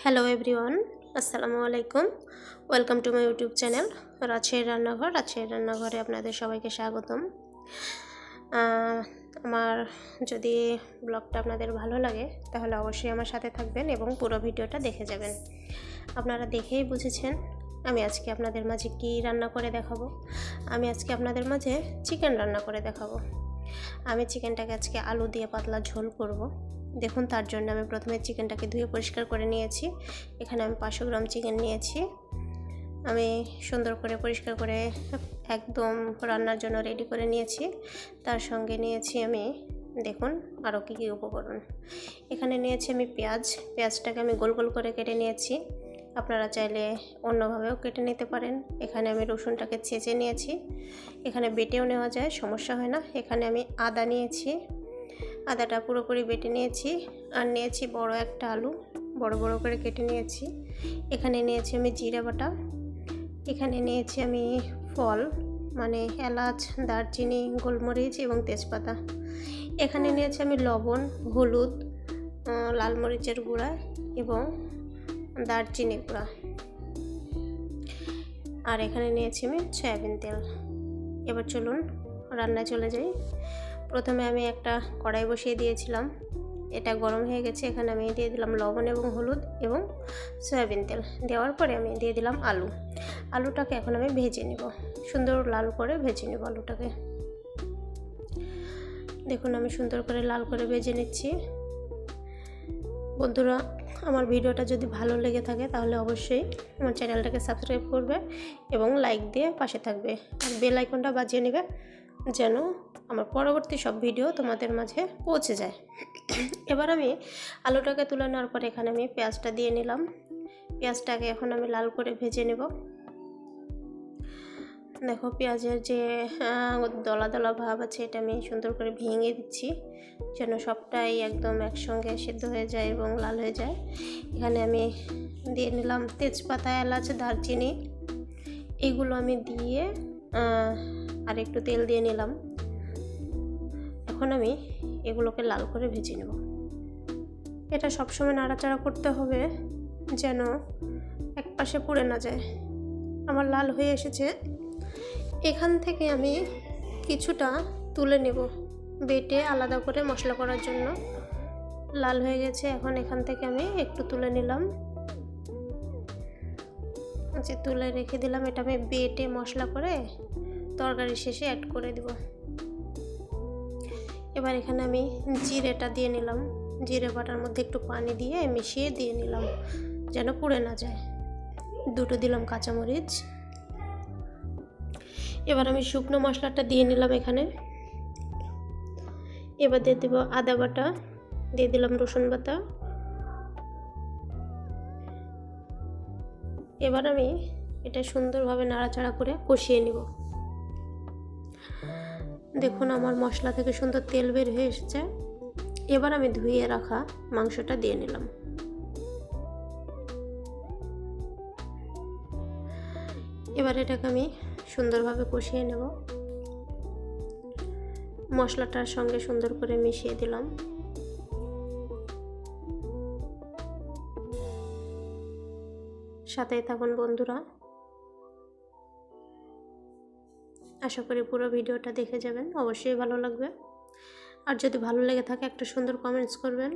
Hello everyone, আসসালামু আলাইকুম। Welcome to my YouTube channel রাজশাহীর রান্নাঘর। রাজশাহীর রান্নাঘরে আপনাদের সবাইকে স্বাগতম। আমার যদি ব্লগটা আপনাদের ভালো লাগে তাহলে অবশ্যই আমার সাথে থাকবেন এবং পুরো ভিডিওটা দেখে যাবেন। আপনারা দেখেই বুঝেছেন আমি আজকে আপনাদের মাঝে কী রান্না করে দেখাবো। আমি আজকে আপনাদের মাঝে চিকেন রান্না করে দেখাবো। আমি চিকেনটাকে আজকে আলু দিয়ে পাতলা ঝোল করব। দেখুন, তার জন্য আমি প্রথমে চিকেনটাকে ধুয়ে পরিষ্কার করে নিয়েছি। এখানে আমি 500 গ্রাম চিকেন নিয়েছি। আমি সুন্দর করে পরিষ্কার করে একদম রান্নার জন্য রেডি করে নিয়েছি। তার সঙ্গে নিয়েছি আমি দেখুন আরও কী কী উপকরণ। এখানে নিয়েছি আমি পেঁয়াজটাকে আমি গোল গোল করে কেটে নিয়েছি। আপনারা চাইলে অন্যভাবেও কেটে নিতে পারেন। এখানে আমি রসুনটাকে ছেঁচে নিয়েছি। এখানে বেটেও নেওয়া যায়, সমস্যা হয় না। এখানে আমি আদা নিয়েছি, আদাটা পুরোপুরি বেটে নিয়েছি। আর নিয়েছি বড় একটা আলু, বড় বড় করে কেটে নিয়েছি। এখানে নিয়েছি আমি জিরা বাটা। এখানে নিয়েছি আমি ফল মানে এলাচ, দারচিনি, গোলমরিচ এবং তেজপাতা। এখানে নিয়েছি আমি লবণ, হলুদ, লাল মরিচের গুঁড়া এবং দারচিনি গুঁড়া। আর এখানে নিয়েছি আমি সয়াবিন তেল। এবার চলুন রান্নায় চলে যাই। প্রথমে আমি একটা কড়াই বসিয়ে দিয়েছিলাম, এটা গরম হয়ে গেছে। এখানে আমি দিয়ে দিলাম লবণ এবং হলুদ এবং সয়াবিন তেল। দেওয়ার পরে আমি দিয়ে দিলাম আলুটাকে এখন আমি ভেজে নেব, সুন্দর লাল করে ভেজে নেব আলুটাকে। দেখুন আমি সুন্দর করে লাল করে ভেজে নিচ্ছি। বন্ধুরা, আমার ভিডিওটা যদি ভালো লেগে থাকে তাহলে অবশ্যই আমার চ্যানেলটাকে সাবস্ক্রাইব করবে এবং লাইক দিয়ে পাশে থাকবে। আর বেল আইকনটা বাজিয়ে নেবে যেন আমার পরবর্তী সব ভিডিও তোমাদের মাঝে পৌঁছে যায়। এবার আমি আলুটাকে তুলে নেওয়ার পরে এখানে আমি পেঁয়াজটা দিয়ে নিলাম। পেঁয়াজটাকে এখন আমি লাল করে ভেজে নেব। দেখো পেঁয়াজের যে দলা দলা ভাব আছে এটা আমি সুন্দর করে ভেঙে দিচ্ছি যেন সবটাই একদম একসঙ্গে সিদ্ধ হয়ে যায় এবং লাল হয়ে যায়। এখানে আমি দিয়ে নিলাম তেজপাতা, এলাচ, দারচিনি, এগুলো আমি দিয়ে আর একটু তেল দিয়ে নিলাম। এখন আমি এগুলোকে লাল করে ভেজে নেব। এটা সবসময় নাড়াচাড়া করতে হবে যেন এক পাশে পুড়ে না যায়। আমার লাল হয়ে এসেছে। এখান থেকে আমি কিছুটা তুলে নেব বেটে আলাদা করে মশলা করার জন্য। লাল হয়ে গেছে, এখন এখান থেকে আমি একটু তুলে নিলাম, যে তুলে রেখে দিলাম। এটা আমি বেটে মশলা করে তরকারি শেষে অ্যাড করে দেব। এবার এখানে আমি জিরেটা দিয়ে নিলাম। জিরে বাটার মধ্যে একটু পানি দিয়ে মিশিয়ে দিয়ে নিলাম যেন পুড়ে না যায়। দুটো দিলাম কাঁচামরিচ। এবার আমি শুকনো মশলাটা দিয়ে নিলাম এখানে। এবার দিয়ে দেবো আদা বাটা, দিয়ে দিলাম রসুন বাটা। এবার আমি এটা সুন্দরভাবে নাড়াচাড়া করে কষিয়ে নিব। দেখুন আমার মশলা থেকে সুন্দর তেল বের হয়ে এসেছে। এবার আমি ধুয়ে রাখা মাংসটা দিয়ে নিলাম। এবার এটাকে আমি সুন্দরভাবে কষিয়ে নেব। মশলাটার সঙ্গে সুন্দর করে মিশিয়ে দিলাম। সাথেই থাকুন বন্ধুরা, আশা করি পুরো ভিডিওটা দেখে যাবেন, অবশ্যই ভালো লাগবে। আর যদি ভালো লেগে থাকে একটা সুন্দর কমেন্টস করবেন।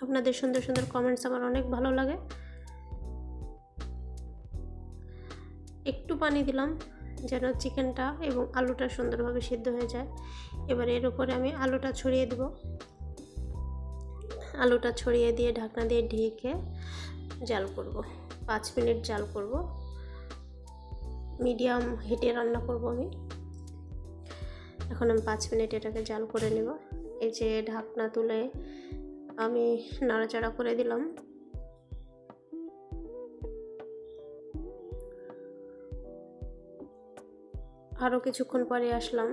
আপনাদের সুন্দর সুন্দর কমেন্টস আমার অনেক ভালো লাগে। একটু পানি দিলাম যেন চিকেনটা এবং আলুটা সুন্দরভাবে সিদ্ধ হয়ে যায়। এবার এর উপরে আমি আলুটা ছড়িয়ে দেব। আলুটা ছড়িয়ে দিয়ে ঢাকনা দিয়ে ঢেকে জাল করব। 5 মিনিট জাল করব। মিডিয়াম হিটে রান্না করব আমি। এখন আমি 5 মিনিট এটাকে জাল করে নেব। এই যে ঢাকনা তুলে আমি নাড়াচাড়া করে দিলাম। আরও কিছুক্ষণ পরে আসলাম,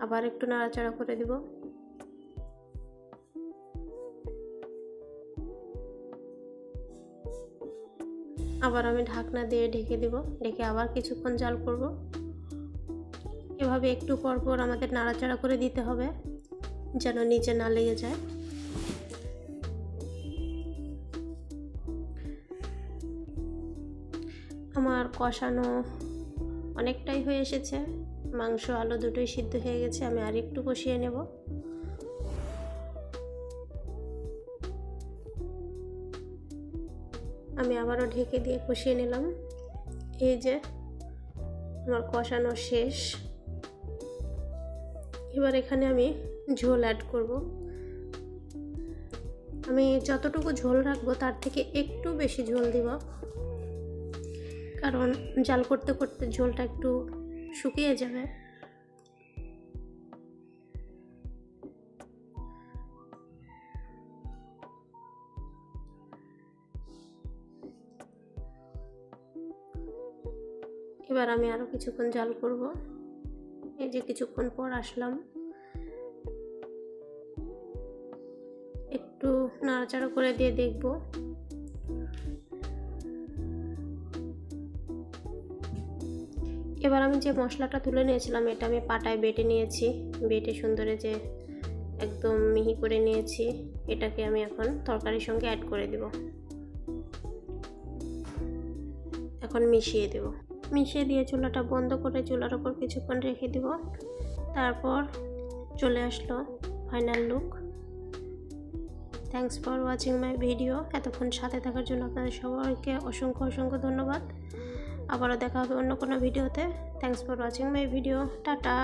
আবার একটু নাড়াচাড়া করে দিব। আবার আমি ঢাকনা দিয়ে ঢেকে দিব। ঢেকে আবার কিছুক্ষণ জাল করব। এভাবে একটু পর পর আমাদের নাড়াচাড়া করে দিতে হবে যেন নিচে না লেগে যায়। আমার কষানো অনেকটাই হয়ে এসেছে, মাংস আলু দুটোই সিদ্ধ হয়ে গেছে। আমি আর একটু কষিয়ে নেব। আমি আবারও ঢেকে দিয়ে কষিয়ে নিলাম। এই যে আমার কষানো শেষ। এবার এখানে আমি ঝোল অ্যাড করব। আমি যতটুকু ঝোল রাখবো তার থেকে একটু বেশি ঝোল দিব, কারণ জাল করতে করতে ঝোলটা একটু শুকিয়ে যাবে। এবার আমি আরও কিছুক্ষণ জাল করব। এই যে কিছুক্ষণ পর আসলাম, একটু নাড়াচাড়া করে দিয়ে দেখব। এবার আমি যে মশলাটা তুলে নিয়েছিলাম এটা আমি পাটায় বেটে নিয়েছি, বেটে সুন্দর যে একদম মিহি করে নিয়েছি। এটাকে আমি এখন তরকারির সঙ্গে অ্যাড করে দেব। এখন মিশিয়ে দেব। মিশিয়ে দিয়ে চুলাটা বন্ধ করে চুলার ওপর কিছুক্ষণ রেখে দেব। তারপর চলে আসলো final look. Thanks for watching my video. এতক্ষণ সাথে থাকার জন্য আপনাদের সবাইকে অসংখ্য অসংখ্য ধন্যবাদ। আবারও দেখা হবে অন্য কোনো ভিডিওতে। Thanks for watching my video. Tata.